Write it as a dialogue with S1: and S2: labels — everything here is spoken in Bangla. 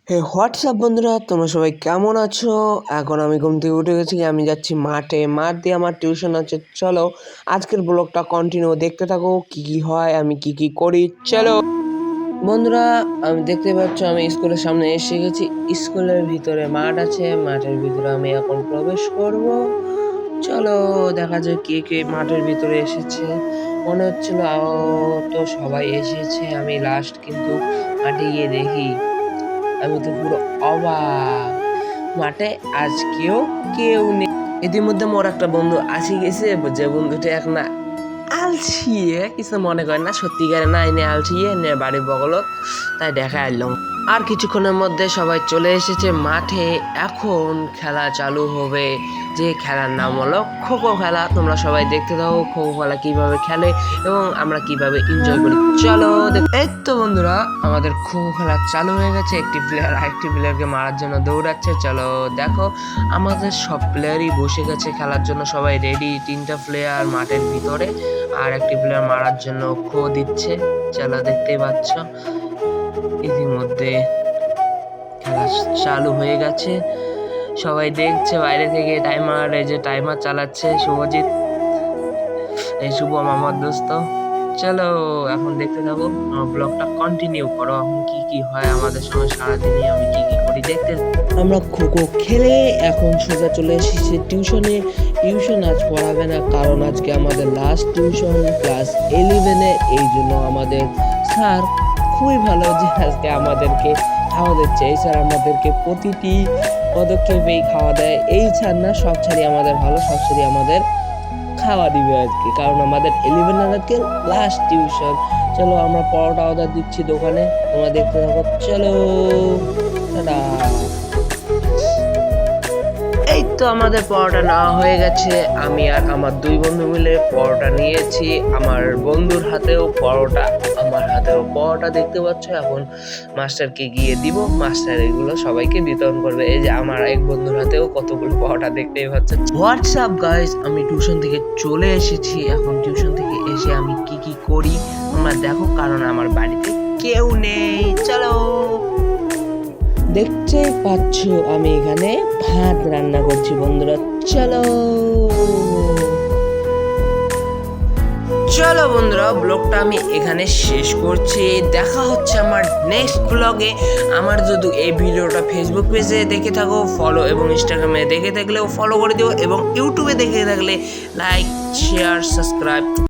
S1: হোয়াটসঅ্যাপ বন্ধুরা, তোমরা সবাই কেমন আছো? এখন আমি ঘুম থেকে উঠে গেছি, আমি যাচ্ছি মাঠে। মাঠ দিয়ে আমার টিউশন আছে। চলো আজকের ব্লগটা কন্টিনিউ দেখতে থাকো, কি কি হয়, আমি কি কি করি। চলো বন্ধুরা, আমি দেখতে পাচ্ছ আমি স্কুলের সামনে এসে গেছি। স্কুলের ভিতরে মাঠ আছে, মাঠের ভিতরে আমি এখন প্রবেশ করব। চলো দেখা যায় কে কে মাঠের ভিতরে এসেছে। মনে হচ্ছিল তো সবাই এসেছে, আমি লাস্ট কিন্তু মাঠে গিয়ে দেখি আমি তো পুরো অবাক। মাঠে আজকেও কেউ নেই। ইতিমধ্যে মোর একটা বন্ধু আসি গেছে, যে বন্ধুটা এক না আলছিয়ে কিছু মনে করে না, সত্যিকারে না, এনে আলছিয়ে এনে বাড়ির বগলত, তাই দেখা এলাম। আর কিছুক্ষণের মধ্যে সবাই চলে এসেছে মাঠে। এখন খেলা চালু হবে, যে খেলার নাম হলো খোখো খেলা। তোমরা সবাই দেখতে থাকো খোখো খেলা কিভাবে খেলে এবং আমরা কিভাবে এনজয় করি। চলো এই তো বন্ধুরা, আমাদের খোখো খেলা চালু হয়ে গেছে। একটি প্লেয়ার আরেকটি প্লেয়ারকে মারার জন্য দৌড়াচ্ছে। চলো দেখো, আমাদের সব প্লেয়ারই বসে গেছে খেলার জন্য, সবাই রেডি। 3টা প্লেয়ার মাঠের ভিতরে আর একটি প্লেয়ার মারার জন্য খো দিচ্ছে। চলো দেখতেই পাচ্ছ, ইতিমধ্যে খেলা চালু হয়ে গেছে, সবাই দেখছে বাইরে থেকে। টাইমার, এই যে টাইমার চালাচ্ছে শুভজিৎ, এই শুভ আমার দোস্ত। চলো এখন দেখতে থাকো, আমার ব্লগটা কন্টিনিউ করো। এখন কি কি হয় আমাদের সঙ্গে সারাদিনে, আমি কি কি করি দেখতে। আমরা খোখো খেলে এখন সোজা চলে এসেছি টিউশনে। টিউশন আজ পড়াবে না, কারণ আজকে আমাদের লাস্ট টিউশন ক্লাস 11-এ। এই জন্য আমাদের স্যার খুবই ভালো যে আজকে আমাদেরকে খাওয়া দিচ্ছে। এই স্যার আমাদেরকে প্রতিটি পদক্ষেপেই খাওয়া দেয়। এই স্যার না, সব স্যারই আমাদের ভালো, সব স্যারই আমাদের খাওয়া দিবে আজকে, কারণ আমাদের 11-এর আজকে লাস্ট টিউশন। চলো আমরা পরোটা অর্ডার দিচ্ছি দোকানে, তোমরা দেখতে থাকো। চলো টাটা। এই তো আমাদের পরোটা নেওয়া হয়ে গেছে। আমি আর আমার 2 বন্ধু মিলে পরোটা নিয়েছি। আমার বন্ধুর হাতেও পরোটা, আমার হাতেও পরোটা। দেখতে পাচ্ছ, এখন মাস্টারকে গিয়ে দিব, মাস্টার এগুলো সবাইকে বিতরণ করবে। এই যে আমার এক বন্ধুর হাতেও কতগুলো পরোটা, দেখতেই পাচ্ছ। হোয়াটসঅ্যাপ গাইস, আমি টিউশন থেকে চলে এসেছি। এখন টিউশন থেকে এসে আমি কি কি করি তোমরা দেখো, কারণ আমার বাড়িতে কেউ নেই। চলো দেখতেই পাচ্ছ আমি এখানে ভাত রান্না করছি বন্ধুরা। চলো চলো বন্ধুরা, ব্লগটা আমি এখানে শেষ করছি। দেখা হচ্ছে আমার নেক্সট ব্লগে। আমার যদি এই ভিডিওটা ফেসবুক পেজে দেখে থাকো ফলো, এবং ইনস্টাগ্রামে দেখে থাকলেও ফলো করে দিও, এবং ইউটিউবে দেখে থাকলে লাইক, শেয়ার, সাবস্ক্রাইব